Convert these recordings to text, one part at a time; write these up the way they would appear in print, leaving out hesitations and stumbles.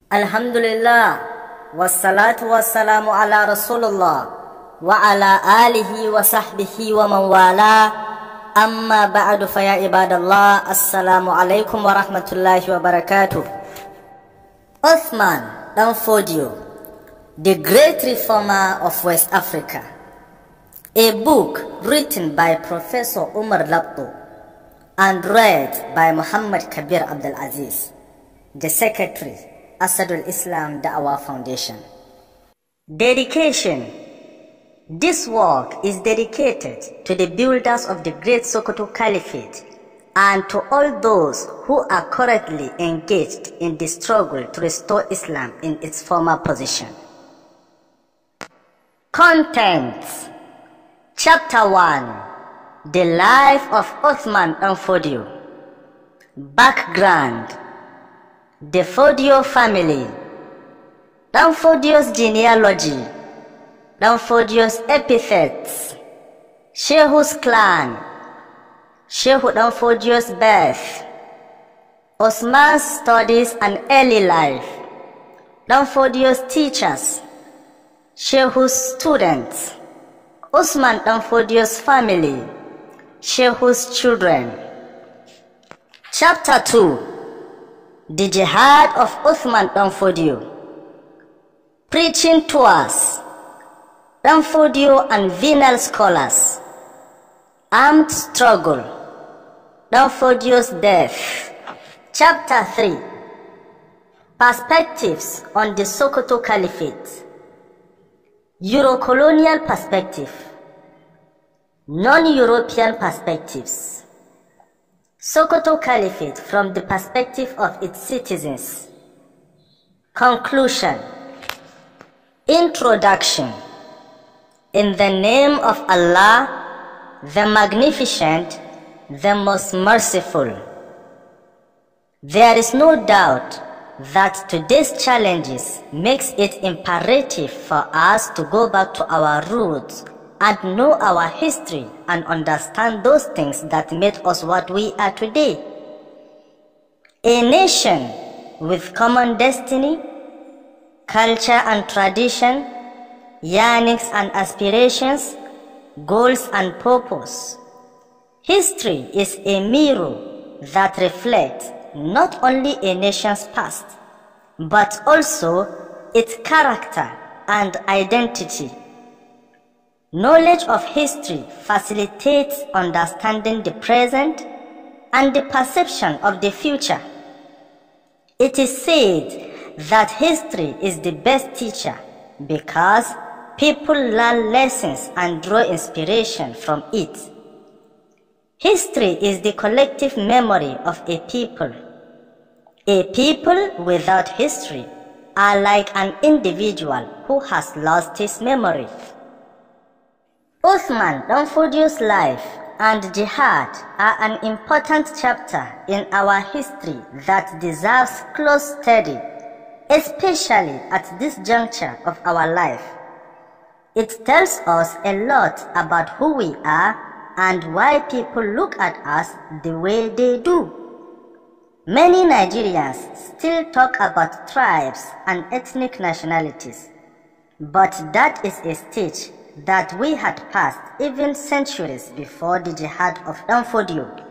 Alhamdulillah, wassalatu wassalamu ala Rasulullah wa ala alihi wa sahbihi wa man wala, amma ba'du fa ya ibadallah, assalamu alaikum wa rahmatullahi wa barakatuh. USMAN DANFODIO, the great reformer of West Africa, a book written by Professor Umar Labto and read by Muhammad Kabir Abdul Aziz, the secretary, Asadul Islam Da'wah Foundation. Dedication. This work is dedicated to the builders of the great Sokoto Caliphate and to all those who are currently engaged in the struggle to restore Islam in its former position. Contents. Chapter 1. The Life of USMAN DANFODIO. Background. The Fodio family, DANFODIO's genealogy, DANFODIO's epithets, Shehu's clan, Shehu DANFODIO's birth, Osman's studies and early life, DANFODIO's teachers, Shehu's students, Usman DANFODIO's family, Shehu's children. Chapter 2. The Jihad of USMAN DANFODIO. Preaching tours, DANFODIO and venal scholars. Armed struggle, DANFODIO's death. Chapter 3. Perspectives on the Sokoto Caliphate. Euro-colonial perspective, non-European perspectives. Sokoto Caliphate from the perspective of its citizens. Conclusion. Introduction. In the name of Allah, the Magnificent, the Most Merciful. There is no doubt that today's challenges makes it imperative for us to go back to our roots and know our history and understand those things that made us what we are today. A nation with common destiny, culture and tradition, yearnings and aspirations, goals and purpose. History is a mirror that reflects not only a nation's past, but also its character and identity. Knowledge of history facilitates understanding the present and the perception of the future. It is said that history is the best teacher because people learn lessons and draw inspiration from it. History is the collective memory of a people. A people without history are like an individual who has lost his memory. USMAN DANFODIO's life and jihad are an important chapter in our history that deserves close study, especially at this juncture of our life. It tells us a lot about who we are and why people look at us the way they do. Many Nigerians still talk about tribes and ethnic nationalities, but that is a stage that we had passed even centuries before the jihad of DANFODIO.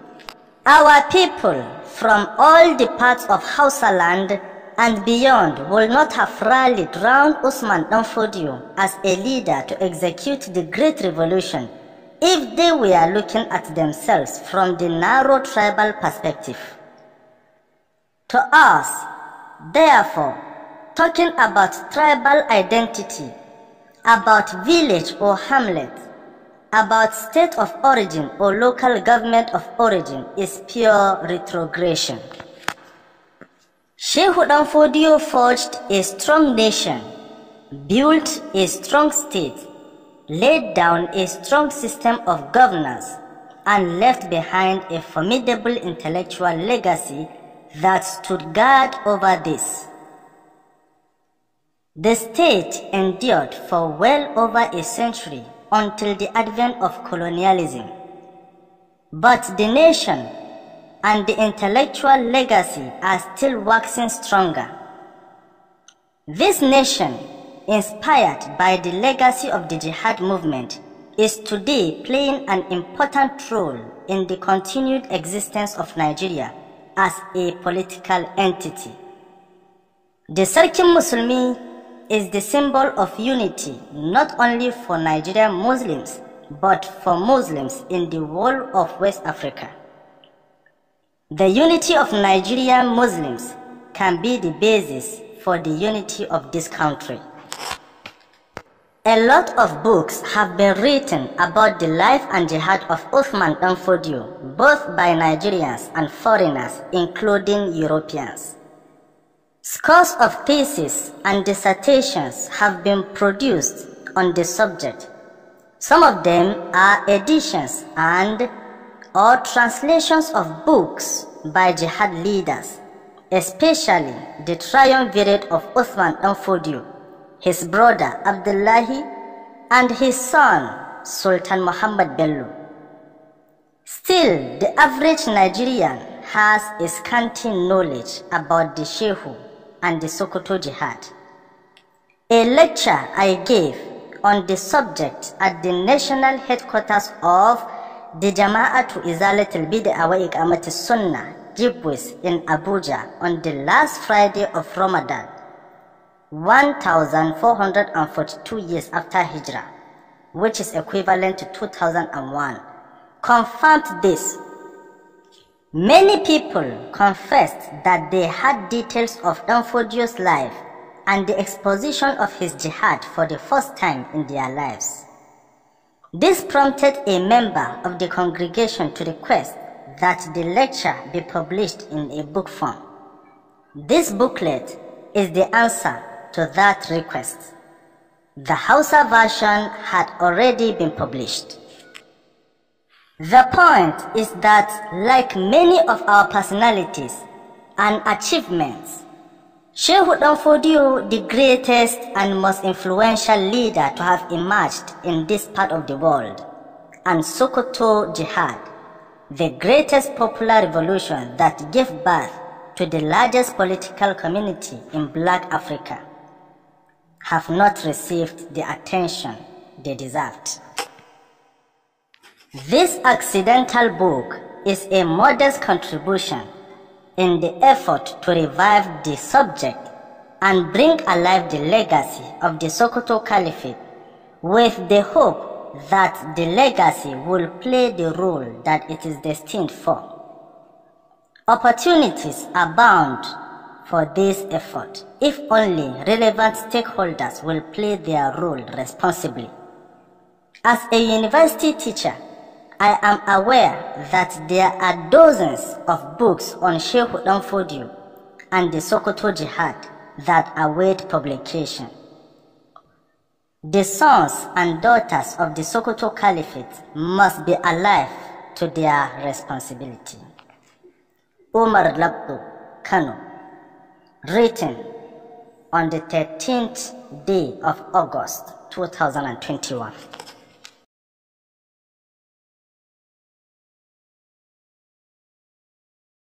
Our people from all the parts of Hausa land and beyond will not have rallied round USMAN DANFODIO as a leader to execute the great revolution if they were looking at themselves from the narrow tribal perspective. To us, therefore, talking about tribal identity, about village or hamlet, about state of origin or local government of origin is pure retrogression. Shehu DANFODIO forged a strong nation, built a strong state, laid down a strong system of governance, and left behind a formidable intellectual legacy that stood guard over this. The state endured for well over a century until the advent of colonialism. But the nation and the intellectual legacy are still waxing stronger. This nation, inspired by the legacy of the jihad movement, is today playing an important role in the continued existence of Nigeria as a political entity. The Sarkin Musulmi is the symbol of unity not only for Nigerian Muslims but for Muslims in the whole of West Africa. The unity of Nigerian Muslims can be the basis for the unity of this country. A lot of books have been written about the life and jihad of USMAN DANFODIO, both by Nigerians and foreigners, including Europeans. Scores of theses and dissertations have been produced on the subject. Some of them are editions or translations of books by jihad leaders, especially the triumvirate of Uthman DANFODIO, his brother Abdullahi, and his son Sultan Muhammad Bello. Still, the average Nigerian has a scanty knowledge about the Shehu and the Sokoto jihad. A lecture I gave on the subject at the national headquarters of the Jama'atu Izalatul Bid'ah wa Iqamatis Sunnah, Jibwis, in Abuja on the last Friday of Ramadan, 1442 years after Hijrah, which is equivalent to 2001, confirmed this. Many people confessed that they had details of DANFODIO's life and the exposition of his jihad for the first time in their lives. This prompted a member of the congregation to request that the lecture be published in a book form. This booklet is the answer to that request. The Hausa version had already been published. The point is that, like many of our personalities and achievements, Shehu DANFODIO, the greatest and most influential leader to have emerged in this part of the world, and Sokoto Jihad, the greatest popular revolution that gave birth to the largest political community in Black Africa, have not received the attention they deserved. This accidental book is a modest contribution in the effort to revive the subject and bring alive the legacy of the Sokoto Caliphate, with the hope that the legacy will play the role that it is destined for. Opportunities abound for this effort if only relevant stakeholders will play their role responsibly. As a university teacher, I am aware that there are dozens of books on Shehu DANFODIO and the Sokoto Jihad that await publication. The sons and daughters of the Sokoto Caliphate must be alive to their responsibility. Umar Labdu, Kano. Written on the 13th day of August 2021.